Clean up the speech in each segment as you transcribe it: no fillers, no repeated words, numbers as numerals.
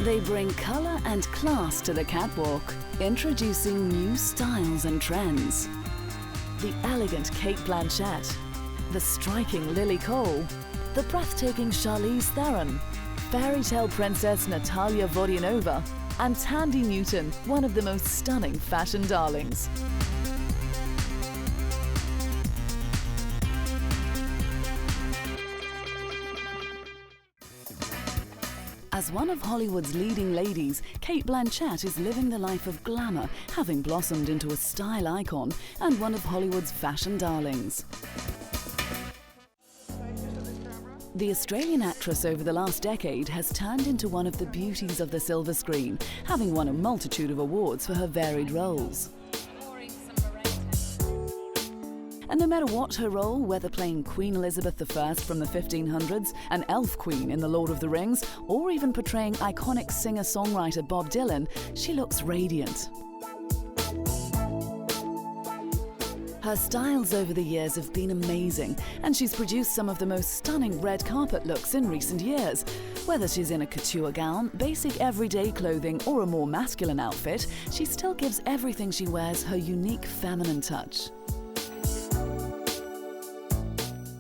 They bring color and class to the catwalk, introducing new styles and trends. The elegant Cate Blanchett, the striking Lily Cole, the breathtaking Charlize Theron, fairy tale princess Natalia Vodyanova, and Tandy Newton, one of the most stunning fashion darlings. As one of Hollywood's leading ladies, Cate Blanchett is living the life of glamour, having blossomed into a style icon and one of Hollywood's fashion darlings. The Australian actress over the last decade has turned into one of the beauties of the silver screen, having won a multitude of awards for her varied roles. And no matter what her role, whether playing Queen Elizabeth I from the 1500s, an elf queen in The Lord of the Rings, or even portraying iconic singer-songwriter Bob Dylan, she looks radiant. Her styles over the years have been amazing, and she's produced some of the most stunning red carpet looks in recent years. Whether she's in a couture gown, basic everyday clothing, or a more masculine outfit, she still gives everything she wears her unique feminine touch.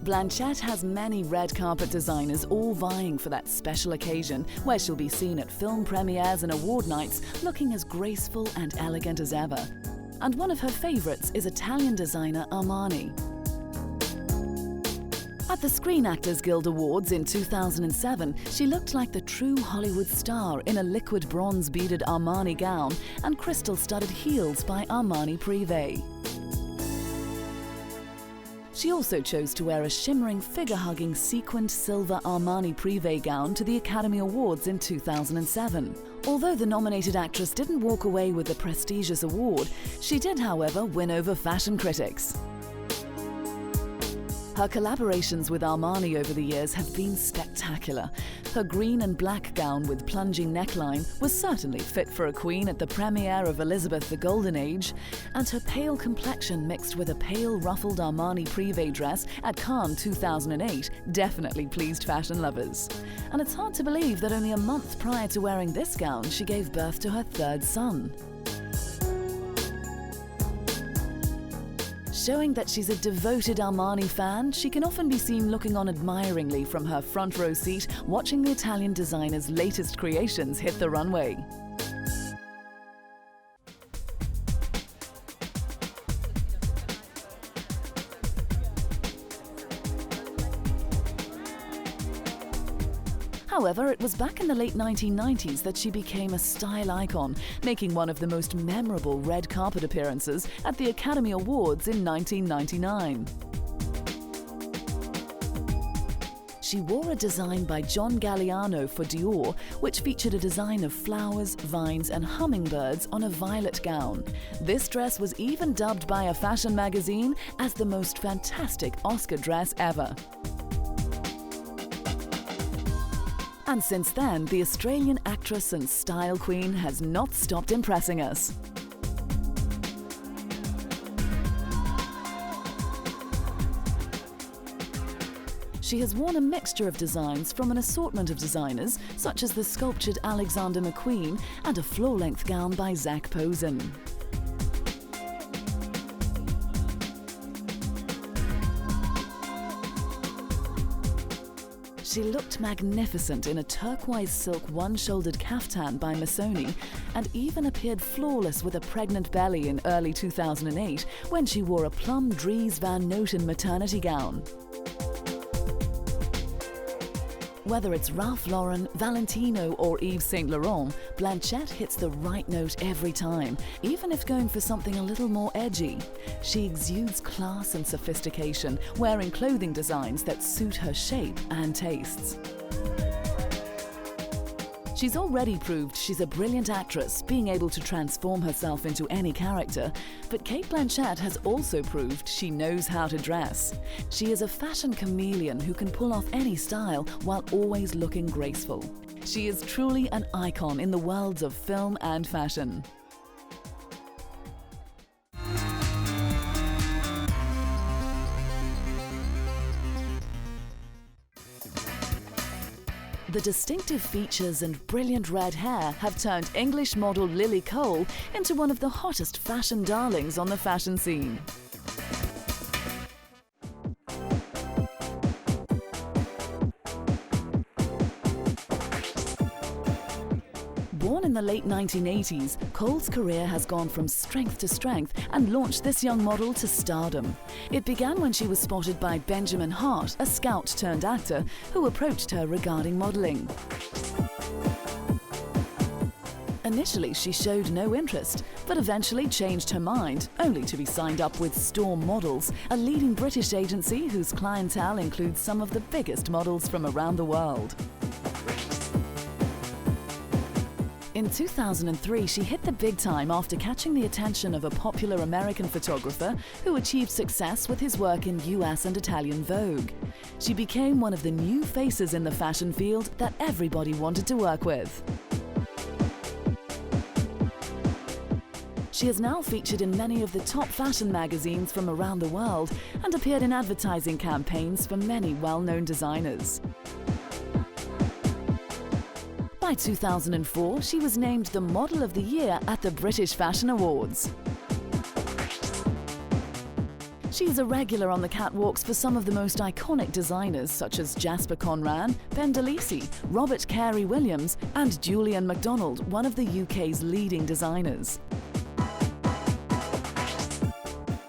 Blanchett has many red carpet designers all vying for that special occasion where she'll be seen at film premieres and award nights looking as graceful and elegant as ever. And one of her favourites is Italian designer Armani. At the Screen Actors Guild Awards in 2007, she looked like the true Hollywood star in a liquid bronze beaded Armani gown and crystal-studded heels by Armani Privé. She also chose to wear a shimmering figure-hugging sequined silver Armani Privé gown to the Academy Awards in 2007. Although the nominated actress didn't walk away with the prestigious award, she did, however, win over fashion critics. Her collaborations with Armani over the years have been spectacular. Her green and black gown with plunging neckline was certainly fit for a queen at the premiere of Elizabeth the Golden Age, and her pale complexion mixed with a pale ruffled Armani Privé dress at Cannes 2008 definitely pleased fashion lovers. And it's hard to believe that only a month prior to wearing this gown, she gave birth to her third son. Showing that she's a devoted Armani fan, she can often be seen looking on admiringly from her front row seat, watching the Italian designer's latest creations hit the runway. However, it was back in the late 1990s that she became a style icon, making one of the most memorable red carpet appearances at the Academy Awards in 1999. She wore a design by John Galliano for Dior, which featured a design of flowers, vines, and hummingbirds on a violet gown. This dress was even dubbed by a fashion magazine as the most fantastic Oscar dress ever. And since then, the Australian actress and style queen has not stopped impressing us. She has worn a mixture of designs from an assortment of designers, such as the sculptured Alexander McQueen and a floor-length gown by Zac Posen. She looked magnificent in a turquoise silk one-shouldered caftan by Missoni, and even appeared flawless with a pregnant belly in early 2008 when she wore a plum Dries Van Noten maternity gown. Whether it's Ralph Lauren, Valentino, or Yves Saint Laurent, Blanchett hits the right note every time, even if going for something a little more edgy. She exudes class and sophistication, wearing clothing designs that suit her shape and tastes. She's already proved she's a brilliant actress, being able to transform herself into any character, but Cate Blanchett has also proved she knows how to dress. She is a fashion chameleon who can pull off any style while always looking graceful. She is truly an icon in the worlds of film and fashion. The distinctive features and brilliant red hair have turned English model Lily Cole into one of the hottest fashion darlings on the fashion scene. Born in the late 1980s, Cole's career has gone from strength to strength and launched this young model to stardom. It began when she was spotted by Benjamin Hart, a scout turned actor, who approached her regarding modeling. Initially, she showed no interest, but eventually changed her mind, only to be signed up with Storm Models, a leading British agency whose clientele includes some of the biggest models from around the world. In 2003, she hit the big time after catching the attention of a popular American photographer who achieved success with his work in US and Italian Vogue. She became one of the new faces in the fashion field that everybody wanted to work with. She is now featured in many of the top fashion magazines from around the world and appeared in advertising campaigns for many well-known designers. By 2004, she was named the Model of the Year at the British Fashion Awards. She is a regular on the catwalks for some of the most iconic designers such as Jasper Conran, Ben Lisi, Robert Carey Williams and Julian MacDonald, one of the UK's leading designers.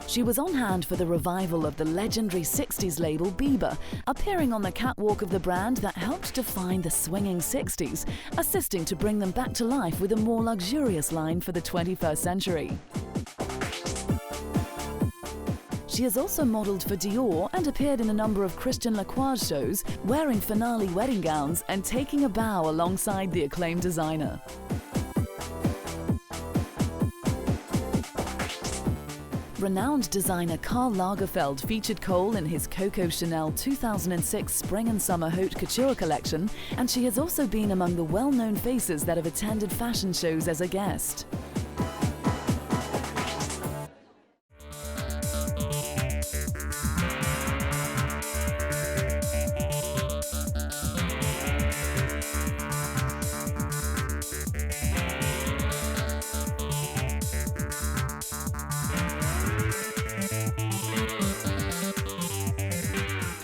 She was on hand for the revival of the legendary 60s label Bieber, appearing on the catwalk of the brand that helped define the swinging 60s, assisting to bring them back to life with a more luxurious line for the 21st century. She has also modelled for Dior and appeared in a number of Christian Lacroix shows, wearing finale wedding gowns and taking a bow alongside the acclaimed designer. Renowned designer Karl Lagerfeld featured Cole in his Coco Chanel 2006 Spring and Summer Haute Couture collection, and she has also been among the well-known faces that have attended fashion shows as a guest.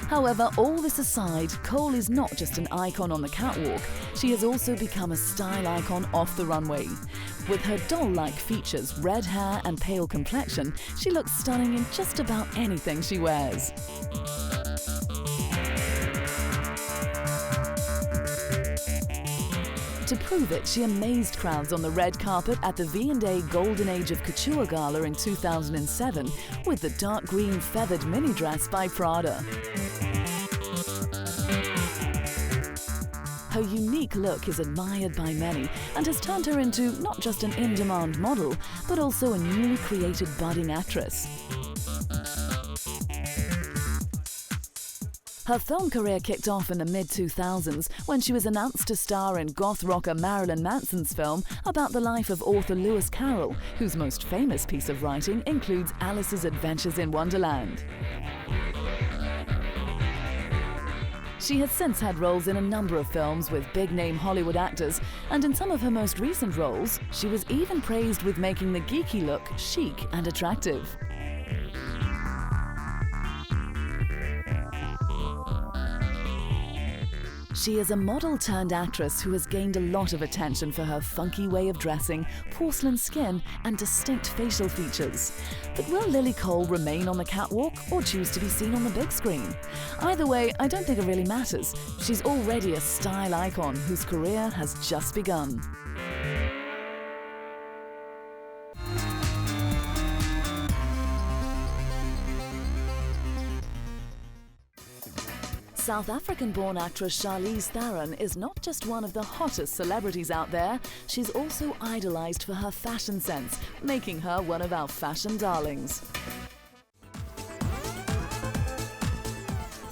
However, all this aside, Cole is not just an icon on the catwalk, she has also become a style icon off the runway. With her doll-like features, red hair and pale complexion, she looks stunning in just about anything she wears. To prove it, she amazed crowds on the red carpet at the V&A Golden Age of Couture Gala in 2007 with the dark green feathered mini dress by Prada. Her unique look is admired by many and has turned her into not just an in-demand model, but also a newly created budding actress. Her film career kicked off in the mid-2000s when she was announced to star in goth rocker Marilyn Manson's film about the life of author Lewis Carroll, whose most famous piece of writing includes Alice's Adventures in Wonderland. She has since had roles in a number of films with big-name Hollywood actors, and in some of her most recent roles, she was even praised with making the geeky look chic and attractive. She is a model-turned-actress who has gained a lot of attention for her funky way of dressing, porcelain skin, and distinct facial features. But will Lily Cole remain on the catwalk or choose to be seen on the big screen? Either way, I don't think it really matters. She's already a style icon whose career has just begun. South African-born actress Charlize Theron is not just one of the hottest celebrities out there, she's also idolized for her fashion sense, making her one of our fashion darlings.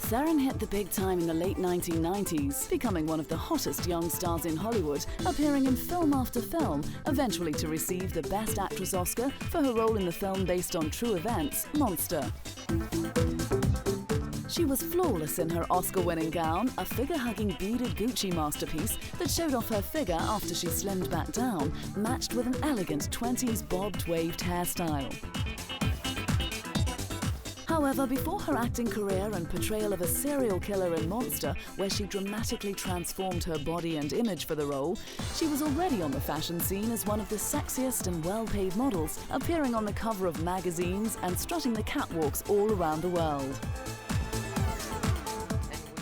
Theron hit the big time in the late 1990s, becoming one of the hottest young stars in Hollywood, appearing in film after film, eventually to receive the Best Actress Oscar for her role in the film based on true events, Monster. She was flawless in her Oscar-winning gown, a figure-hugging beaded Gucci masterpiece that showed off her figure after she slimmed back down, matched with an elegant 20s bobbed waved hairstyle. However, before her acting career and portrayal of a serial killer in Monster, where she dramatically transformed her body and image for the role, she was already on the fashion scene as one of the sexiest and well-paid models, appearing on the cover of magazines and strutting the catwalks all around the world.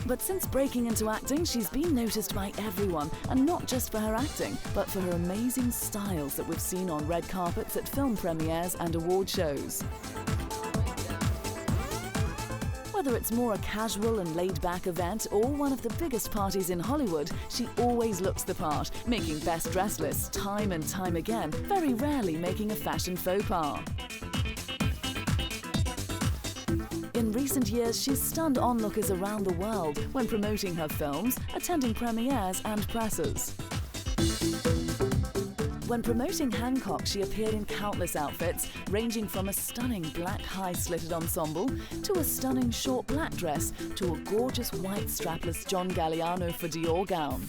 But since breaking into acting, she's been noticed by everyone, and not just for her acting, but for her amazing styles that we've seen on red carpets at film premieres and award shows. Whether it's more a casual and laid-back event or one of the biggest parties in Hollywood, she always looks the part, making best dressed lists time and time again, very rarely making a fashion faux pas. In recent years, she's stunned onlookers around the world when promoting her films, attending premieres and presses. When promoting Hancock, she appeared in countless outfits, ranging from a stunning black high-slitted ensemble to a stunning short black dress to a gorgeous white strapless John Galliano for Dior gown.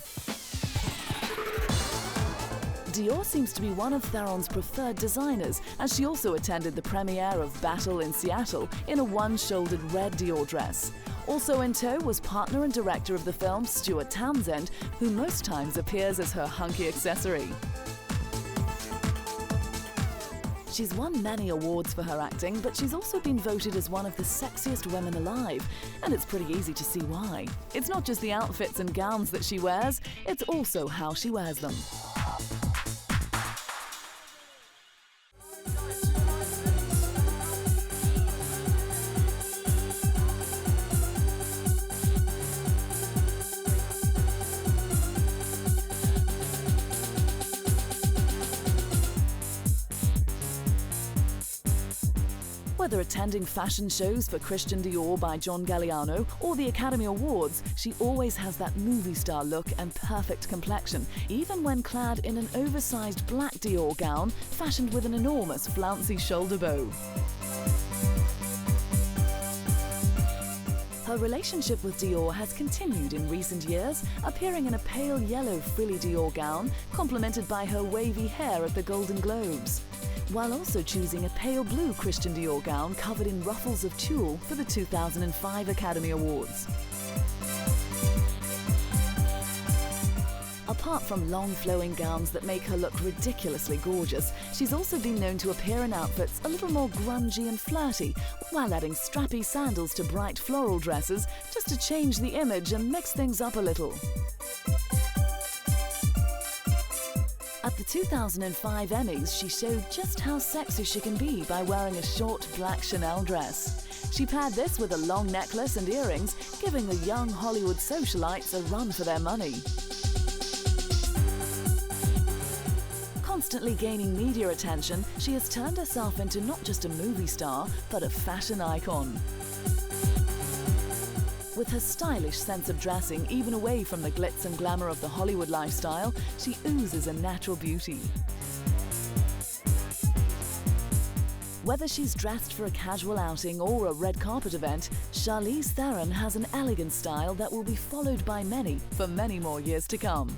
Dior seems to be one of Theron's preferred designers, as she also attended the premiere of Battle in Seattle in a one-shouldered red Dior dress. Also in tow was partner and director of the film, Stuart Townsend, who most times appears as her hunky accessory. She's won many awards for her acting, but she's also been voted as one of the sexiest women alive, and it's pretty easy to see why. It's not just the outfits and gowns that she wears, it's also how she wears them. Whether attending fashion shows for Christian Dior by John Galliano or the Academy Awards, she always has that movie star look and perfect complexion, even when clad in an oversized black Dior gown fashioned with an enormous flouncy shoulder bow. Her relationship with Dior has continued in recent years, appearing in a pale yellow frilly Dior gown, complemented by her wavy hair at the Golden Globes, while also choosing a pale blue Christian Dior gown covered in ruffles of tulle for the 2005 Academy Awards. Apart from long flowing gowns that make her look ridiculously gorgeous, she's also been known to appear in outfits a little more grungy and flirty, while adding strappy sandals to bright floral dresses just to change the image and mix things up a little. At the 2005 Emmys, she showed just how sexy she can be by wearing a short black Chanel dress. She paired this with a long necklace and earrings, giving the young Hollywood socialites a run for their money. Constantly gaining media attention, she has turned herself into not just a movie star, but a fashion icon. With her stylish sense of dressing, even away from the glitz and glamour of the Hollywood lifestyle, she oozes a natural beauty. Whether she's dressed for a casual outing or a red carpet event, Charlize Theron has an elegant style that will be followed by many for many more years to come.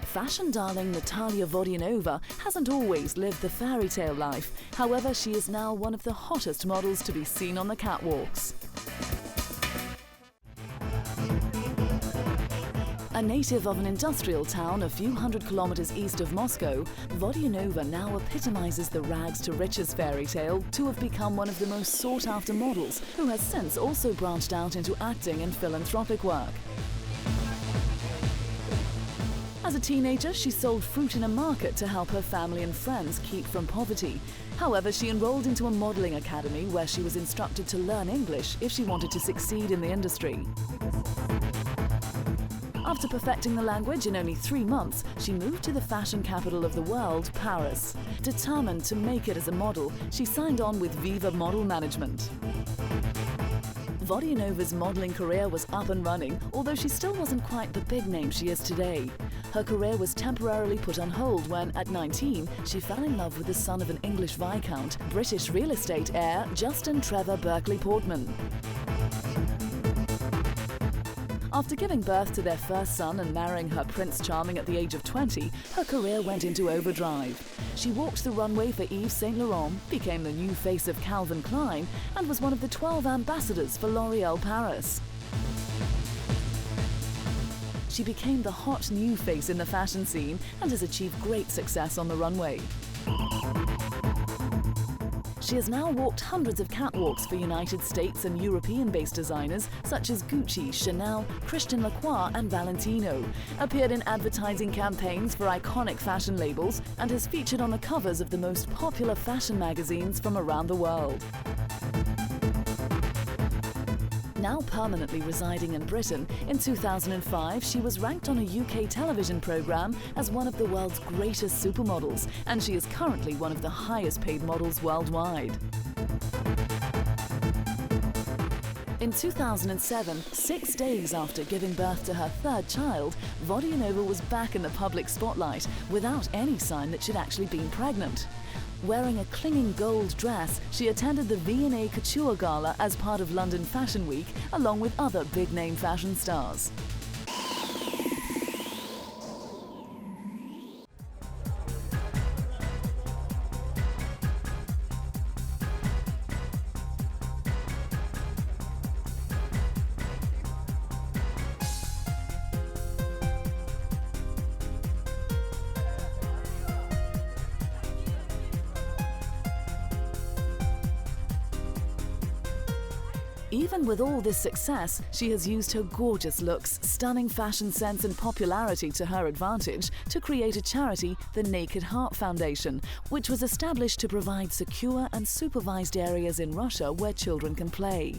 Fashion darling Natalia Vodianova hasn't always lived the fairy tale life. However, she is now one of the hottest models to be seen on the catwalks. A native of an industrial town a few hundred kilometers east of Moscow, Vodianova now epitomizes the rags to riches fairy tale to have become one of the most sought-after models, who has since also branched out into acting and philanthropic work. As a teenager, she sold fruit in a market to help her family and friends keep from poverty. However, she enrolled into a modeling academy where she was instructed to learn English if she wanted to succeed in the industry. After perfecting the language in only 3 months, she moved to the fashion capital of the world, Paris. Determined to make it as a model, she signed on with Viva Model Management. Vodyanov's modeling career was up and running, although she still wasn't quite the big name she is today. Her career was temporarily put on hold when, at 19, she fell in love with the son of an English viscount, British real estate heir Justin Trevor Berkeley Portman. After giving birth to their first son and marrying her Prince Charming at the age of 20, her career went into overdrive. She walked the runway for Yves Saint Laurent, became the new face of Calvin Klein, and was one of the 12 ambassadors for L'Oréal Paris. She became the hot new face in the fashion scene and has achieved great success on the runway. She has now walked hundreds of catwalks for United States and European-based designers such as Gucci, Chanel, Christian Lacroix and Valentino, appeared in advertising campaigns for iconic fashion labels, and has featured on the covers of the most popular fashion magazines from around the world. Now permanently residing in Britain, in 2005 she was ranked on a UK television programme as one of the world's greatest supermodels, and she is currently one of the highest paid models worldwide. In 2007, 6 days after giving birth to her third child, Vodyanova was back in the public spotlight without any sign that she'd actually been pregnant. Wearing a clinging gold dress, she attended the V&A Couture Gala as part of London Fashion Week, along with other big-name fashion stars. Even with all this success, she has used her gorgeous looks, stunning fashion sense and popularity to her advantage to create a charity, the Naked Heart Foundation, which was established to provide secure and supervised areas in Russia where children can play.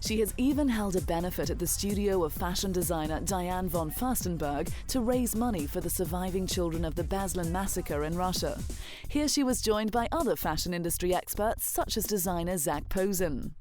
She has even held a benefit at the studio of fashion designer Diane von Furstenberg to raise money for the surviving children of the Beslan massacre in Russia. Here she was joined by other fashion industry experts such as designer Zac Posen.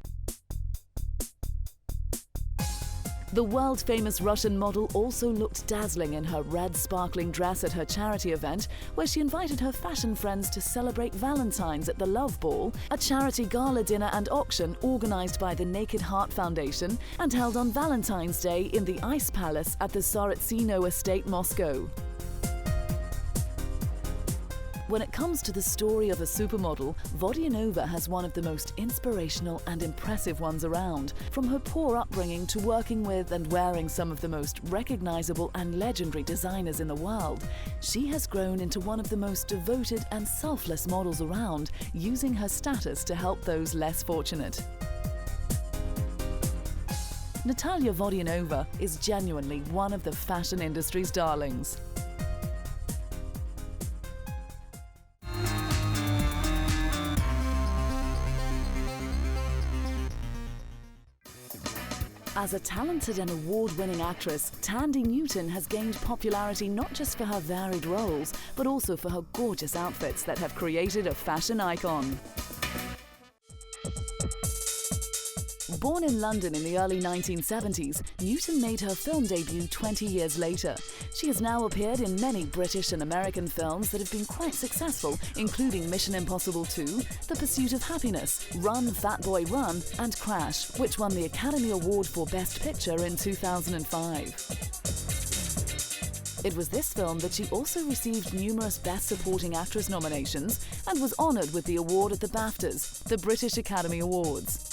The world-famous Russian model also looked dazzling in her red sparkling dress at her charity event, where she invited her fashion friends to celebrate Valentine's at the Love Ball, a charity gala dinner and auction organized by the Naked Heart Foundation and held on Valentine's Day in the Ice Palace at the Tsaritsino Estate, Moscow. When it comes to the story of a supermodel, Vodyanova has one of the most inspirational and impressive ones around. From her poor upbringing to working with and wearing some of the most recognizable and legendary designers in the world, she has grown into one of the most devoted and selfless models around, using her status to help those less fortunate. Natalia Vodyanova is genuinely one of the fashion industry's darlings. As a talented and award-winning actress, Thandie Newton has gained popularity not just for her varied roles, but also for her gorgeous outfits that have created a fashion icon. Born in London in the early 1970s, Newton made her film debut 20 years later. She has now appeared in many British and American films that have been quite successful, including Mission Impossible 2, The Pursuit of Happiness, Run, Fat Boy, Run, and Crash, which won the Academy Award for Best Picture in 2005. It was this film that she also received numerous Best Supporting Actress nominations and was honoured with the award at the BAFTAs, the British Academy Awards.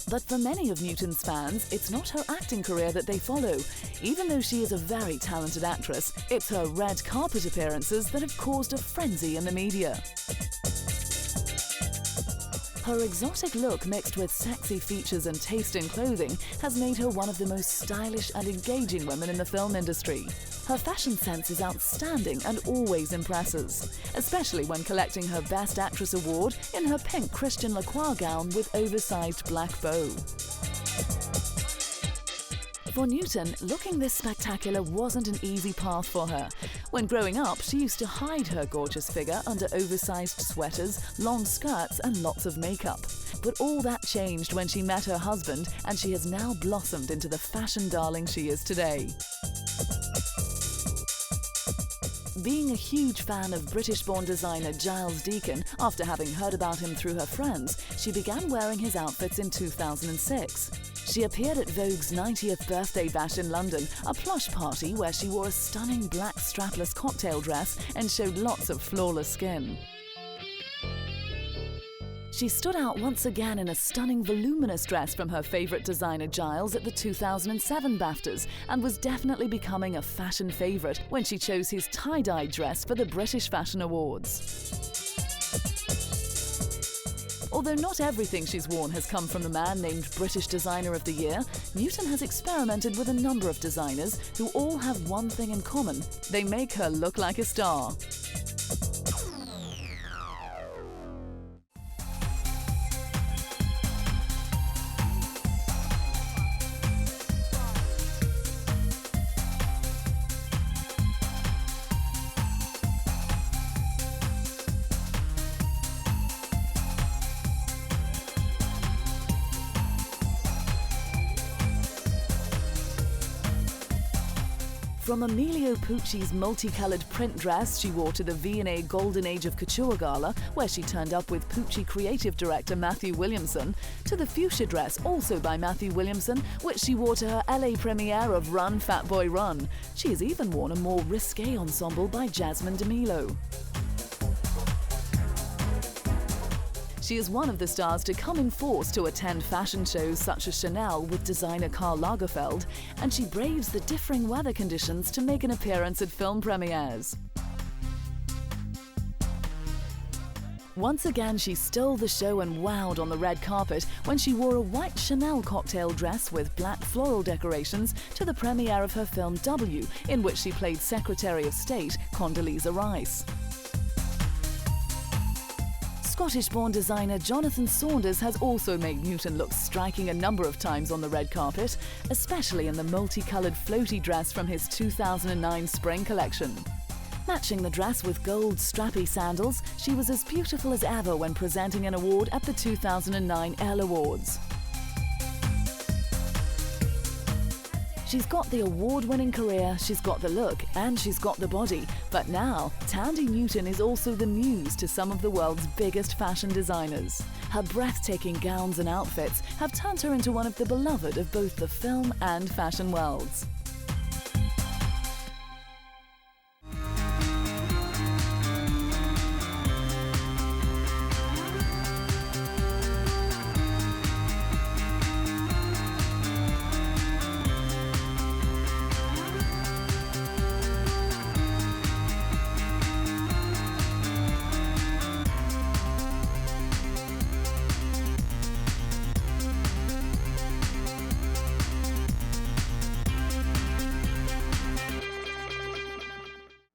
But for many of Newton's fans, it's not her acting career that they follow. Even though she is a very talented actress, it's her red carpet appearances that have caused a frenzy in the media. Her exotic look mixed with sexy features and taste in clothing has made her one of the most stylish and engaging women in the film industry. Her fashion sense is outstanding and always impresses, especially when collecting her Best Actress award in her pink Christian Lacroix gown with oversized black bow. For Newton, looking this spectacular wasn't an easy path for her. When growing up, she used to hide her gorgeous figure under oversized sweaters, long skirts, and lots of makeup. But all that changed when she met her husband, and she has now blossomed into the fashion darling she is today. Being a huge fan of British-born designer Giles Deacon, after having heard about him through her friends, she began wearing his outfits in 2006. She appeared at Vogue's 90th birthday bash in London, a plush party where she wore a stunning black strapless cocktail dress and showed lots of flawless skin. She stood out once again in a stunning voluminous dress from her favourite designer Giles at the 2007 BAFTAs, and was definitely becoming a fashion favourite when she chose his tie-dye dress for the British Fashion Awards. Although not everything she's worn has come from the man named British Designer of the Year, Newton has experimented with a number of designers who all have one thing in common: they make her look like a star. From Emilio Pucci's multicolored print dress she wore to the V&A Golden Age of Couture Gala, where she turned up with Pucci creative director Matthew Williamson, to the fuchsia dress also by Matthew Williamson, which she wore to her LA premiere of Run, Fat Boy Run. She has even worn a more risque ensemble by Jasmine DeMilo. She is one of the stars to come in force to attend fashion shows such as Chanel with designer Karl Lagerfeld, and she braves the differing weather conditions to make an appearance at film premieres. Once again, she stole the show and wowed on the red carpet when she wore a white Chanel cocktail dress with black floral decorations to the premiere of her film W, in which she played Secretary of State Condoleezza Rice. Scottish-born designer Jonathan Saunders has also made Newton look striking a number of times on the red carpet, especially in the multicoloured floaty dress from his 2009 spring collection. Matching the dress with gold strappy sandals, she was as beautiful as ever when presenting an award at the 2009 Elle Awards. She's got the award-winning career, she's got the look, and she's got the body. But now, Thandie Newton is also the muse to some of the world's biggest fashion designers. Her breathtaking gowns and outfits have turned her into one of the beloved of both the film and fashion worlds.